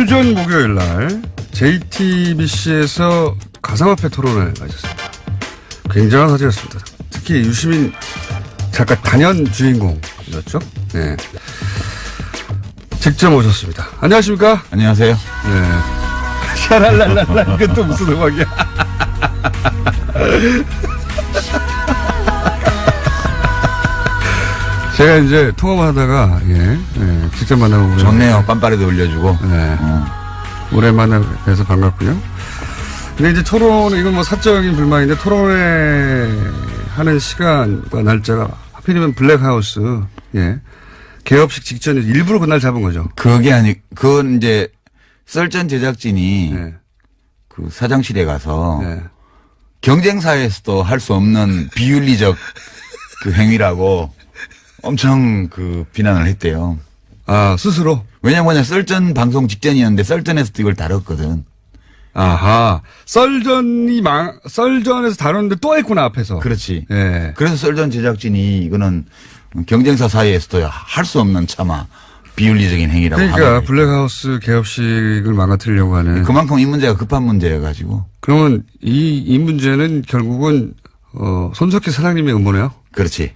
전 목요일 날 JTBC에서 가상화폐 토론을 가졌습니다. 굉장한 화제였습니다. 특히 유시민 작가 단연 주인공이었죠. 네. 직접 오셨습니다. 안녕하십니까? 안녕하세요. 네. 샤랄랄랄라, 이건 또 무슨 음악이야? 제가 이제 통화만 하다가, 직접 만나고. 좋네요. 빰빠레도 올려주고. 네. 오랜만에 뵈서 반갑고요. 근데 이제 토론은, 이건 뭐 사적인 불만인데, 토론회 하는 시간과 날짜가 하필이면 블랙하우스, 개업식 직전에 일부러 그날 잡은 거죠. 그건 이제 썰전 제작진이 그 사장실에 가서 경쟁사에서도 할 수 없는 비윤리적 그 행위라고 엄청 그 비난을 했대요. 아, 스스로? 왜냐면 썰전 방송 직전이었는데 썰전에서도 이걸 다뤘거든. 아하. 썰전에서 다뤘는데 또 했구나, 앞에서. 그렇지. 예. 그래서 썰전 제작진이 이거는 경쟁사 사이에서도 할 수 없는 차마 비윤리적인 행위라고 하는. 그러니까 블랙하우스 개업식을 망가뜨리려고 하는. 그만큼 이 문제가 급한 문제여가지고. 그러면 이 문제는 결국은 손석희 사장님의 음모네요? 그렇지.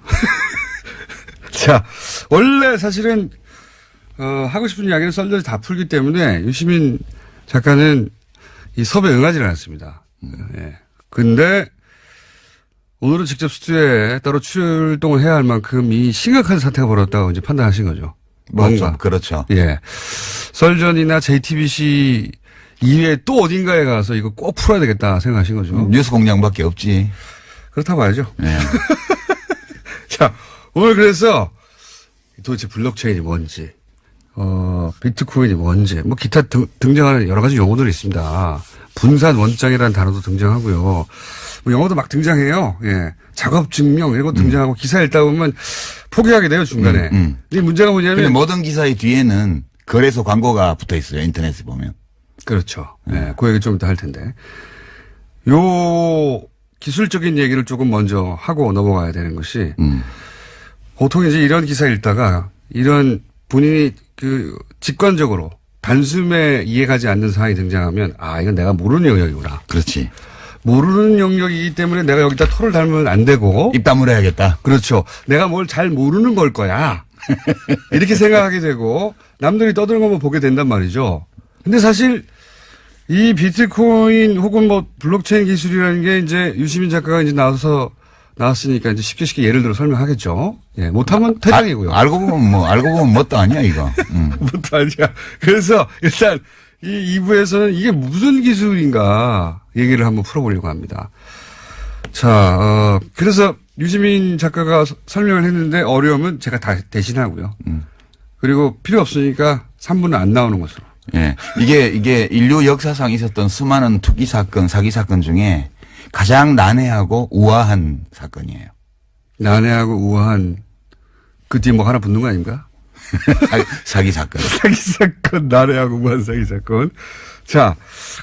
자, 원래 사실은 하고 싶은 이야기는 썰전에서 다 풀기 때문에 유시민 작가는 이 섭외에 응하지는 않았습니다. 근데 오늘은 직접 스튜디오에 따로 출동을 해야 할 만큼 이 심각한 사태가 벌어졌다고 이제 판단하신 거죠. 뭔가. 그렇죠. 예. 썰전이나 JTBC 이외에 또 어딘가에 가서 이거 꼭 풀어야 되겠다 생각하신 거죠. 뉴스 공장밖에 없지. 그렇다고 봐야죠. 네. 자, 오늘 그래서 도대체 블록체인이 뭔지, 비트코인이 뭔지, 뭐 기타 등장하는 여러 가지 용어들이 있습니다. 분산 원장이라는 단어도 등장하고요. 뭐 영어도 막 등장해요. 예. 작업 증명 이런 거 등장하고 기사 읽다 보면 포기하게 돼요, 중간에. 이 문제가 뭐냐면. 모든 기사의 뒤에는 거래소 광고가 붙어 있어요, 인터넷에 보면. 그렇죠. 예. 그 얘기 좀 이따 할 텐데. 요 기술적인 얘기를 조금 먼저 하고 넘어가야 되는 것이 보통 이제 이런 기사 읽다가 이런 본인이 그 직관적으로 단숨에 이해가지 않는 사항이 등장하면 이건 내가 모르는 영역이구나. 그렇지. 모르는 영역이기 때문에 내가 여기다 토를 달면 안 되고. 입 다물어야겠다. 그렇죠. 내가 뭘 잘 모르는 걸 거야. 이렇게 생각하게 되고 남들이 떠드는 것만 보게 된단 말이죠. 근데 사실 이 비트코인 혹은 뭐 블록체인 기술이라는 게 이제 유시민 작가가 이제 나왔으니까 이제 쉽게 예를 들어 설명하겠죠. 예, 못하면 퇴장이고요. 알고 보면 뭣도 아니야, 이거. 뭣도 아니야. 그래서 일단 이 2부에서는 이게 무슨 기술인가 얘기를 한번 풀어보려고 합니다. 자, 그래서 유시민 작가가 설명을 했는데 어려우면 제가 다 대신하고요. 그리고 필요 없으니까 3부는 안 나오는 것으로. 예. 이게 인류 역사상 있었던 수많은 투기 사건, 사기 사건 중에 가장 난해하고 우아한 사건이에요. 난해하고 우아한 그 뒤에 뭐 하나 붙는 거 아닙니까? 사기 사건. 사기 사건, 난해하고 우아한 사기 사건. 자,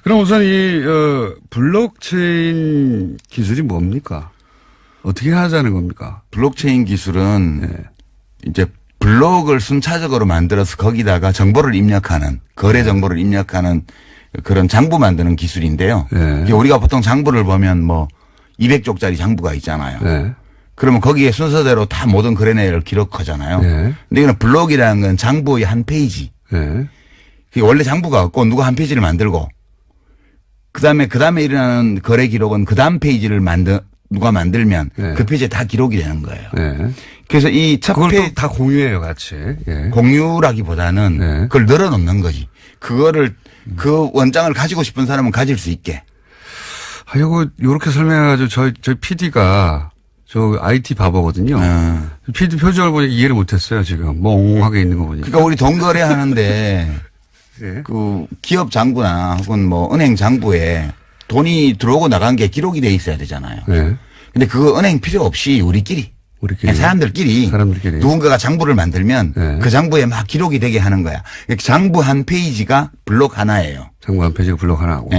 그럼 우선 이 블록체인 기술이 뭡니까? 어떻게 하자는 겁니까? 블록체인 기술은 이제 블록을 순차적으로 만들어서 거기다가 정보를 입력하는, 거래 정보를 입력하는 그런 장부 만드는 기술인데요. 우리가 보통 장부를 보면 뭐 200쪽짜리 장부가 있잖아요. 그러면 거기에 순서대로 다 모든 거래 내역을 기록하잖아요. 근데 이거는 블록이라는 건 장부의 한 페이지. 원래 장부가 없고 누가 한 페이지를 만들고 그다음에 일어나는 거래 기록은 그 다음 페이지를 누가 만들면 그 페이지에 다 기록이 되는 거예요. 그래서 이 첫 페이지 다 공유해요, 같이. 공유라기보다는 그걸 늘어놓는 거지. 그거를 그 원장을 가지고 싶은 사람은 가질 수 있게. 이거 요렇게 설명해가지고 저희 PD가 저 IT 바보거든요. PD 표정을 보니까 이해를 못했어요, 지금. 멍하게 있는 거 보니까. 그러니까 우리 돈 거래하는데 그 기업 장부나 혹은 뭐 은행 장부에 돈이 들어오고 나간 게 기록이 돼 있어야 되잖아요. 근데 그거 은행 필요 없이 우리끼리 사람들끼리 누군가가 장부를 만들면 그 장부에 막 기록이 되게 하는 거야. 장부 한 페이지가 블록 하나예요. 장부 한 페이지가 블록 하나고.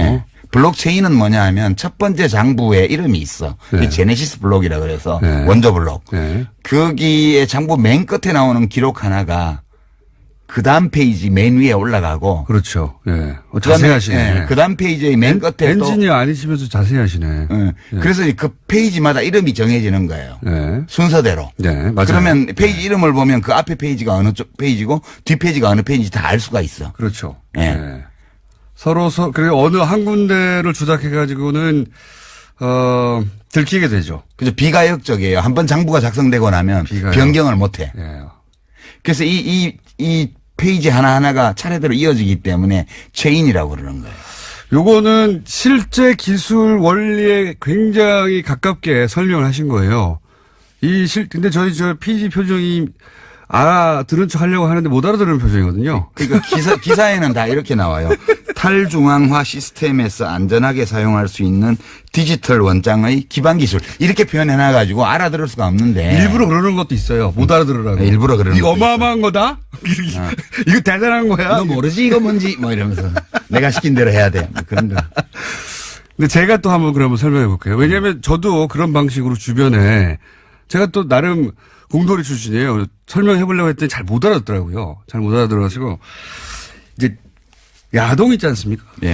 블록체인은 뭐냐 하면 첫 번째 장부에 이름이 있어. 제네시스 블록이라 그래서 원조 블록. 거기에 장부 맨 끝에 나오는 기록 하나가 그 다음 페이지 맨 위에 올라가고. 그렇죠. 예. 자세히 하시네. 그 다음 페이지의 맨 끝에 또. 엔지니어 아니시면서 자세히 하시네. 예. 예. 그래서 그 페이지마다 이름이 정해지는 거예요. 예. 순서대로. 네, 맞아요. 그러면 페이지 이름을 보면 그 앞에 페이지가 어느 쪽 페이지고 뒷 페이지가 어느 페이지인지 다 알 수가 있어. 그렇죠. 예. 예. 그리고 어느 한 군데를 조작해가지고는, 들키게 되죠. 그죠. 비가역적이에요. 한번 장부가 작성되고 나면 변경을 못 해. 예. 그래서 이 페이지 하나하나가 차례대로 이어지기 때문에 체인이라고 그러는 거예요. 요거는 실제 기술 원리에 굉장히 가깝게 설명을 하신 거예요. 근데 저 PG 표정이 알아들은 척 하려고 하는데 못 알아들은 표정이거든요. 그러니까 기사에는 다 이렇게 나와요. 탈중앙화 시스템에서 안전하게 사용할 수 있는 디지털 원장의 기반 기술. 이렇게 표현해놔가지고 알아들을 수가 없는데. 일부러 그러는 것도 있어요. 못 알아들으라고. 네, 일부러 그러는 이거 어마어마한 거다? 이거 대단한 거야? 너 모르지? 이거 뭔지? 뭐 이러면서. 내가 시킨 대로 해야 돼. 뭐 그런 거. 근데 제가 또 한번 그러면 설명해 볼게요. 왜냐하면 저도 그런 방식으로 주변에 제가 또 나름 공돌이 출신이에요. 설명해 보려고 했더니 잘 못 알아듣더라고요. 잘 못 알아들어가지고 이제 야동 있지 않습니까? 예.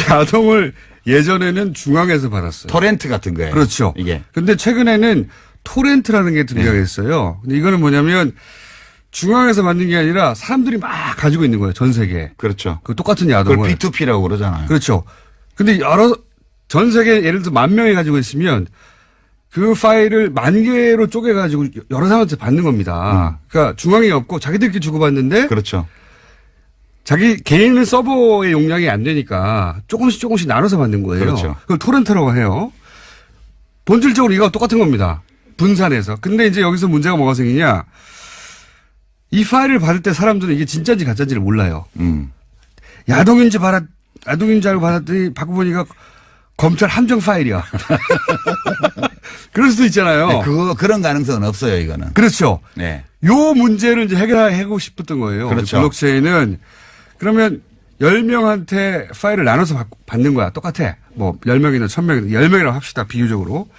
야동을 예전에는 중앙에서 받았어요. 토렌트 같은 거예요. 그렇죠. 이게. 근데 최근에는 토렌트라는 게 등장했어요. 근데 이거는 뭐냐면 중앙에서 받는 게 아니라 사람들이 막 가지고 있는 거예요. 전 세계에. 그렇죠. 그 똑같은 야동을. 그걸 P2P라고 그러잖아요. 그렇죠. 근데 전 세계 예를 들어 10,000명이 가지고 있으면 그 파일을 10,000개로 쪼개가지고 여러 사람한테 받는 겁니다. 그러니까 중앙이 없고 자기들끼리 주고받는데. 그렇죠. 자기 개인 서버의 용량이 안 되니까 조금씩 나눠서 받는 거예요. 그렇죠. 그걸 토렌트라고 해요. 본질적으로 이거 똑같은 겁니다. 분산해서. 근데 이제 여기서 문제가 뭐가 생기냐. 이 파일을 받을 때 사람들은 이게 진짜인지 가짜인지를 몰라요. 야동인지 알고 받았더니 받고 보니까 검찰 함정 파일이야. 그럴 수도 있잖아요. 네, 그런 가능성은 없어요, 이거는. 그렇죠. 네. 요 문제를 이제 해결하고 싶었던 거예요. 그렇죠. 블록체인은 그러면 10명한테 파일을 나눠서 받는 거야. 똑같아. 뭐 10명이나 1,000명이나 10명이라고 합시다. 비유적으로.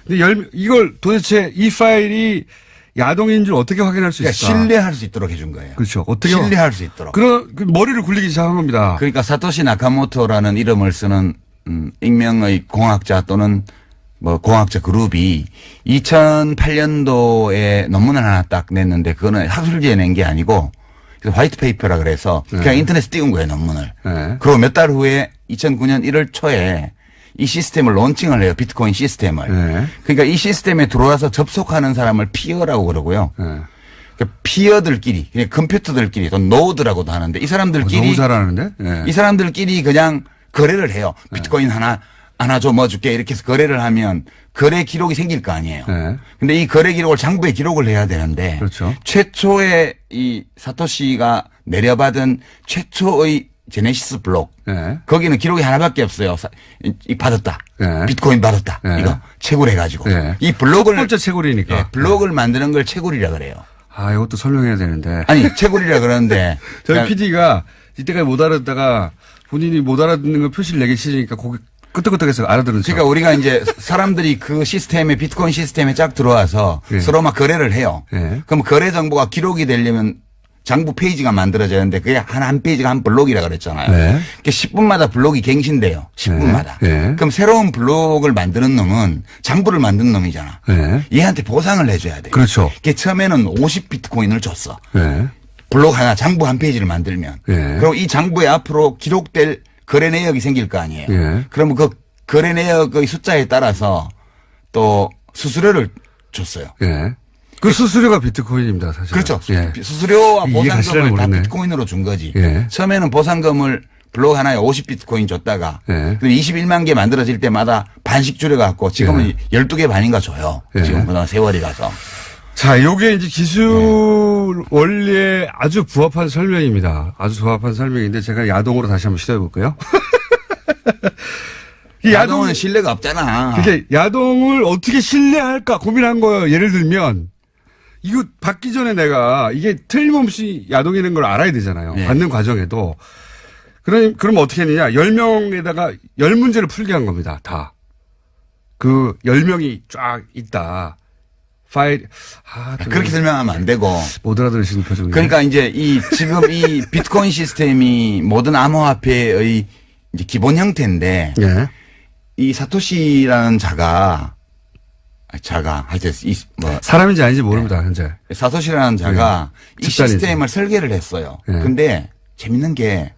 근데 이걸 도대체 이 파일이 야동인 줄 어떻게 확인할 수 있을까? 그러니까 신뢰할 수 있도록 해준 거예요. 그렇죠. 어떻게 신뢰할 수 있도록. 그 머리를 굴리기 시작한 겁니다. 그러니까 사토시 나카모토라는 이름을 쓰는 익명의 공학자 또는 뭐 공학자 그룹이 2008년도에 논문을 하나 딱 냈는데 그거는 학술지에 낸 게 아니고 화이트 페이퍼라 그래서 그냥 인터넷에 띄운 거예요, 논문을. 네. 그리고 몇 달 후에 2009년 1월 초에 이 시스템을 론칭을 해요. 비트코인 시스템을. 네. 그러니까 이 시스템에 들어와서 접속하는 사람을 피어라고 그러고요. 네. 그러니까 피어들끼리, 그냥 컴퓨터들끼리 또 노드라고도 하는데 이 사람들끼리 너무 잘하는데? 네. 이 사람들끼리 그냥 거래를 해요. 비트코인 하나 줘 뭐 줄게 이렇게 해서 거래를 하면 거래 기록이 생길 거 아니에요. 네. 근데 이 거래 기록을 장부에 기록을 해야 되는데 그렇죠. 최초의 이 사토시가 내려받은 최초의 제네시스 블록 네. 거기는 기록이 하나밖에 없어요. 받았다. 네. 비트코인 받았다. 네. 이거 채굴 해가지고 네. 이 블록을 첫 번째 채굴이니까. 예, 블록을 만드는 걸 채굴이라 그래요. 아, 이것도 설명해야 되는데. 아니 채굴이라 그러는데 저희 PD가 이때까지 못 알아듣다가 본인이 못 알아듣는 걸 표시를 내기 싫으니까 거기 끄떡끄떡해서 알아들은 척. 그러니까 우리가 이제 사람들이 그 시스템에 비트코인 시스템에 쫙 들어와서 예. 서로 막 거래를 해요. 예. 그럼 거래 정보가 기록이 되려면 장부 페이지가 만들어져야 하는데 그게 한 페이지가 한 블록이라 그랬잖아요. 네. 그러니까 10분마다 블록이 갱신돼요. 10분마다. 네. 그럼 새로운 블록을 만드는 놈은 장부를 만든 놈이잖아. 네. 얘한테 보상을 해줘야 돼요. 그렇죠. 그게 처음에는 50 비트코인을 줬어. 네. 블록 하나 장부 한 페이지를 만들면. 네. 그리고 이 장부에 앞으로 기록될 거래 내역이 생길 거 아니에요. 네. 그러면 그 거래 내역의 숫자에 따라서 또 수수료를 줬어요. 예. 그 수수료가 비트코인입니다, 사실. 그렇죠. 예. 수수료와 이해 가시려나 보상금을 다 모르네. 비트코인으로 준 거지. 예. 처음에는 보상금을 블록 하나에 50비트코인 줬다가 예. 21만 개 만들어질 때마다 반씩 줄여갖고 지금은 12개 반인가 줘요. 예. 지금 그동안 세월이 가서. 자, 요게 이제 기술 원리에 아주 부합한 설명입니다. 아주 부합한 설명인데 제가 야동으로 다시 한번 시도해 볼게요. 이 야동은 신뢰가 없잖아. 그게 야동을 어떻게 신뢰할까 고민한 거예요. 예를 들면 이거 받기 전에 내가 이게 틀림없이 야동이라는 걸 알아야 되잖아요. 네. 받는 과정에도. 그럼 어떻게 했느냐. 10명에다가 10문제를 풀게 한 겁니다. 다. 그 10명이 쫙 있다. 파일, 그렇게 설명하면 안 되고. 못 알아들으시는 표정이에요. 그러니까 이제 지금 이 비트코인 시스템이 모든 암호화폐의 이제 기본 형태인데. 예. 이 사토시라는 자가 하여튼 사람인지 아닌지 모릅니다, 현재. 사토시라는 자가 이 집단이지. 시스템을 설계를 했어요. 예. 근데 재밌는 게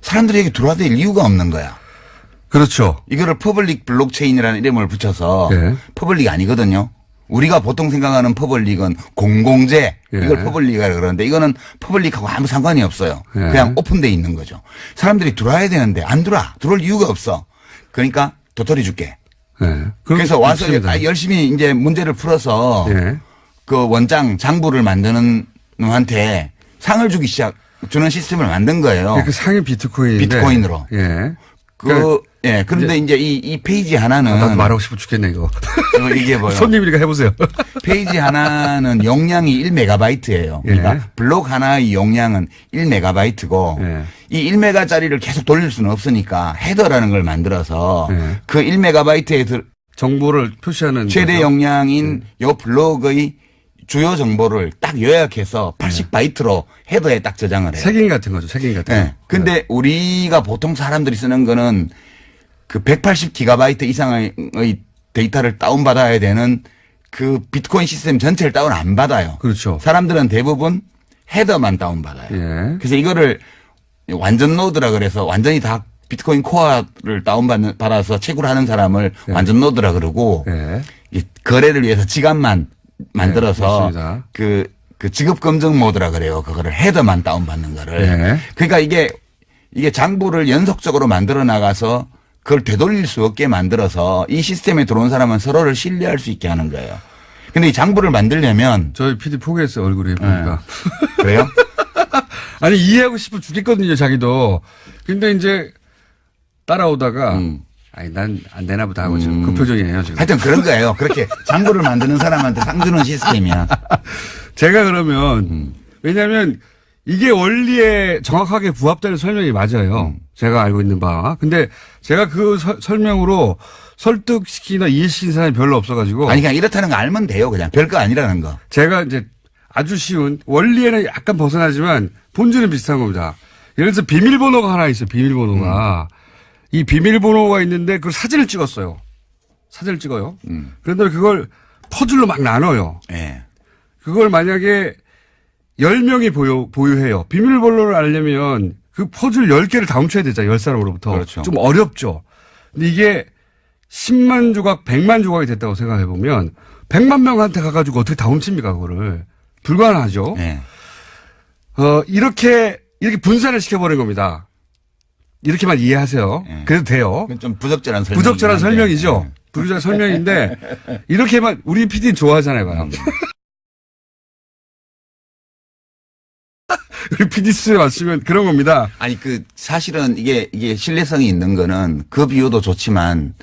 사람들이 여기 들어와야 될 이유가 없는 거야. 그렇죠. 이거를 퍼블릭 블록체인이라는 이름을 붙여서 예. 퍼블릭 아니거든요. 우리가 보통 생각하는 퍼블릭은 공공재 예. 이걸 퍼블릭이라고 그러는데 이거는 퍼블릭하고 아무 상관이 없어요. 예. 그냥 오픈돼 있는 거죠. 사람들이 들어와야 되는데 안 들어올 이유가 없어. 그러니까 도토리 줄게. 예. 그래서 와서 그렇습니다. 열심히 이제 문제를 풀어서 예. 그 원장 장부를 만드는 놈한테 상을 주는 시스템을 만든 거예요. 그 상위 비트코인인데. 비트코인으로. 예. 예. 그런데 이제 이 페이지 하나는. 나도 말하고 싶어 죽겠네, 이거. 이거 얘기해봐요. 손님이니까 해보세요. 페이지 하나는 용량이 1메가바이트예요. 그러니까 예. 블록 하나의 용량은 1메가바이트고 예. 이 1메가짜리를 계속 돌릴 수는 없으니까 헤더라는 걸 만들어서 예. 그 1메가바이트에 정보를 표시하는. 최대 거죠? 용량인 요 블록의 주요 정보를 딱 요약해서 80바이트로 헤더에 딱 저장을 해요. 색인 같은 거죠, 색인 같은 거. 네. 근데 우리가 보통 사람들이 쓰는 거는 그 180기가바이트 이상의 데이터를 다운받아야 되는 그 비트코인 시스템 전체를 다운 안 받아요. 그렇죠. 사람들은 대부분 헤더만 다운받아요. 예. 그래서 이거를 완전 노드라 그래서 완전히 다 비트코인 코어를 받아서 채굴 하는 사람을 예. 완전 노드라 그러고 예. 이 거래를 위해서 지갑만 만들어서 맞습니다. 그 지급 검증 모드라 그래요. 그거를 헤더만 다운받는 거를. 예. 그러니까 이게 장부를 연속적으로 만들어 나가서 그걸 되돌릴 수 없게 만들어서 이 시스템에 들어온 사람은 서로를 신뢰할 수 있게 하는 거예요. 근데 이 장부를 만들려면 저희 PD 포기했어요, 얼굴이 보니까. 그래요? 아니, 이해하고 싶어 죽겠거든요, 자기도. 근데 이제 따라오다가 아니, 난 안 되나 보다 하고 지금 그 표정이에요, 지금. 하여튼 그런 거예요. 그렇게 장부를 만드는 사람한테 상 주는 시스템이야. 제가 그러면 왜냐하면 이게 원리에 정확하게 부합되는 설명이 맞아요. 제가 알고 있는 바. 근데 제가 그 설명으로 설득시키나 이해시킨 사람이 별로 없어가지고. 아니 그냥 이렇다는 거 알면 돼요. 그냥 별거 아니라는 거. 제가 이제 아주 쉬운 원리에는 약간 벗어나지만 본질은 비슷한 겁니다. 예를 들어서 비밀번호가 하나 있어요. 비밀번호가. 이 비밀번호가 있는데 그걸 사진을 찍었어요. 사진을 찍어요. 그런데 그걸 퍼즐로 막 나눠요. 예. 그걸 만약에 10명이 보유해요. 비밀번호를 알려면 그 퍼즐 10개를 다 훔쳐야 되잖아요. 10사람으로부터. 그렇죠. 좀 어렵죠. 근데 이게 10만 조각, 100만 조각이 됐다고 생각해 보면 100만 명한테 가가지고 어떻게 다 훔칩니까, 그거를. 불가능하죠. 예. 이렇게 분산을 시켜버린 겁니다. 이렇게만 이해하세요. 예. 그래도 돼요. 그건 좀 부적절한 설명. 부적절한 설명이죠. 부적절한 설명인데 이렇게만 우리 PD는 좋아하잖아요. 봐요. 우리 PD 수에 맞추면 그런 겁니다. 아니 사실은 이게 신뢰성이 있는 거는 그 비유도 좋지만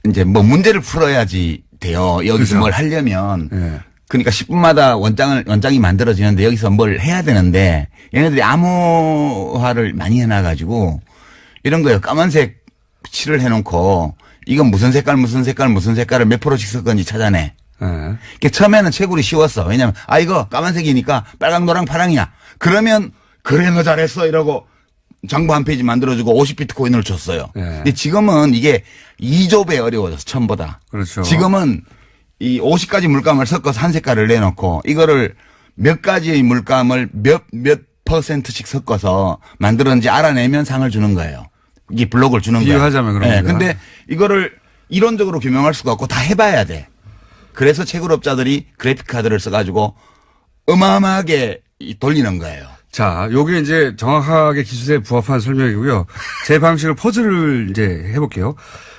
이제 뭐 문제를 풀어야지 돼요. 여기서 그렇죠. 뭘 하려면. 예. 그러니까 10분마다 원장이 만들어지는데 여기서 뭘 해야 되는데 얘네들이 암호화를 많이 해놔가지고 이런 거예요. 까만색 칠을 해놓고 이건 무슨 색깔 무슨 색깔을 몇 프로씩 섞은지 찾아내. 예. 처음에는 채굴이 쉬웠어. 왜냐면 이거 까만색이니까 빨강 노랑 파랑이야. 그러면 그래 너 잘했어 이러고 장부 한 페이지 만들어주고 50비트코인을 줬어요. 예. 근데 지금은 이게 2조배 어려워졌어. 처음보다. 그렇죠. 지금은 이 50가지 물감을 섞어서 한 색깔을 내놓고 이거를 몇 가지의 물감을 몇 %씩 섞어서 만들었는지 알아내면 상을 주는 거예요. 이게 블록을 주는 거예요. 비유하자면 그런 겁니다. 근데 이거를 이론적으로 규명할 수가 없고 다 해봐야 돼. 그래서 채굴업자들이 그래픽 카드를 써가지고 어마어마하게 돌리는 거예요. 자, 요게 이제 정확하게 기술에 부합한 설명이고요. 제 방식으로 퍼즐을 이제 해볼게요.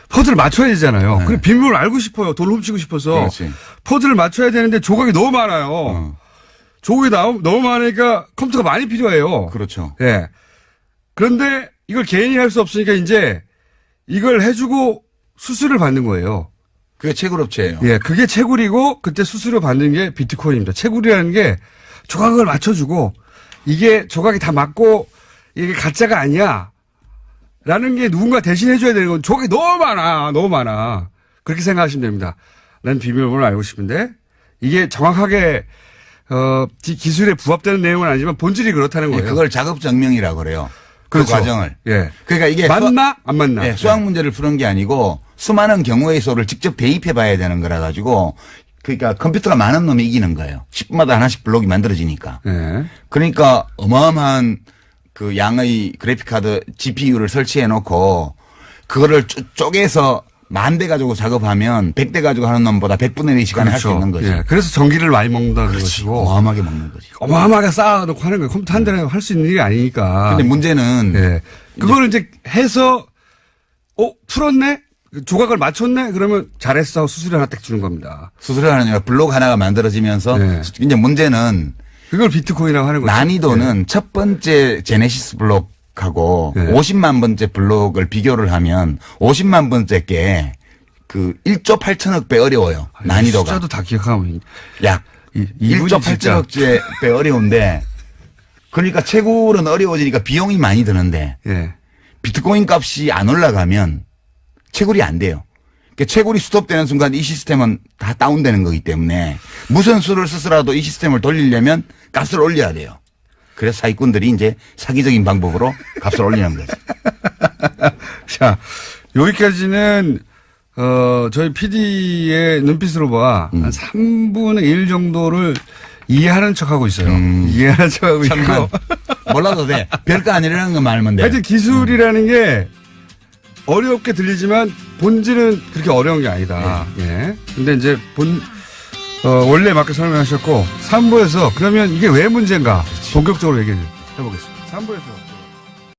퍼즐을 맞춰야 되잖아요. 네. 그럼 비밀번호를 알고 싶어요. 돈 훔치고 싶어서. 그렇지. 퍼즐을 맞춰야 되는데 조각이 너무 많아요. 조각이 너무 많으니까 컴퓨터가 많이 필요해요. 그렇죠. 예. 그런데 이걸 개인이 할 수 없으니까 이제 이걸 해주고 수수료를 받는 거예요. 그게 채굴업체예요. 예, 그게 채굴이고 그때 수수료 받는 게 비트코인입니다. 채굴이라는 게 조각을 맞춰주고 이게 조각이 다 맞고 이게 가짜가 아니야. 라는 게 누군가 대신 해줘야 되는 건 조각이 너무 많아. 그렇게 생각하시면 됩니다. 난 비밀번호를 알고 싶은데 이게 정확하게 기술에 부합되는 내용은 아니지만 본질이 그렇다는 거예요. 그걸 작업 증명이라고 그래요. 그렇죠. 그 과정을. 예. 그러니까 이게 맞나 안 맞나. 예, 수학 문제를 푸는 게 아니고 수많은 경우의 수를 직접 대입해 봐야 되는 거라 가지고 그러니까 컴퓨터가 많은 놈이 이기는 거예요. 10분마다 하나씩 블록이 만들어지니까. 예. 그러니까 어마어마한 그 양의 그래픽 카드 GPU를 설치해 놓고 그거를 쪼개서 10,000대 가지고 작업하면 100대 가지고 하는 놈보다 100분의 1의 시간에 할 수 있는 거죠. 예. 그래서 전기를 많이 먹는다는 것이고. 어마어마하게 먹는 거지. 어마어마하게 쌓아놓고 하는 거예요. 컴퓨터 한 대로 할 수 있는 일이 아니니까. 근데 문제는 예. 그걸 이제 해서 풀었네? 조각을 맞췄네? 그러면 잘했어. 수수료 하나 딱 주는 겁니다. 수수료 하나 블록 하나가 만들어지면서 네. 이제 문제는 그걸 비트코인이라고 하는 거죠. 난이도는 첫 번째 제네시스 블록하고 네. 50만 번째 블록을 비교를 하면 50만 번째 게 그 1조 8천억 배 어려워요. 난이도가. 숫자도 다 기억하면. 약 1조 8천억 배 어려운데 그러니까 채굴은 어려워지니까 비용이 많이 드는데 예. 비트코인 값이 안 올라가면 채굴이 안 돼요. 그러니까 채굴이 스톱되는 순간 이 시스템은 다 다운되는 거기 때문에 무슨 수를 쓰더라도 이 시스템을 돌리려면 값을 올려야 돼요. 그래서 사기꾼들이 이제 사기적인 방법으로 값을 올리는 거죠. 자, 여기까지는 저희 PD의 눈빛으로 봐. 한 3분의 1 정도를 이해하는 척하고 있어요. 이해하는 척하고 있고. 몰라도 돼. 별거 아니라는 거 말면 돼. 하여튼 기술이라는 게 어렵게 들리지만 본질은 그렇게 어려운 게 아니다. 예. 근데 이제 원래 맞게 설명하셨고 3부에서 그러면 이게 왜 문제인가 본격적으로 얘기를 해보겠습니다. 3부에서.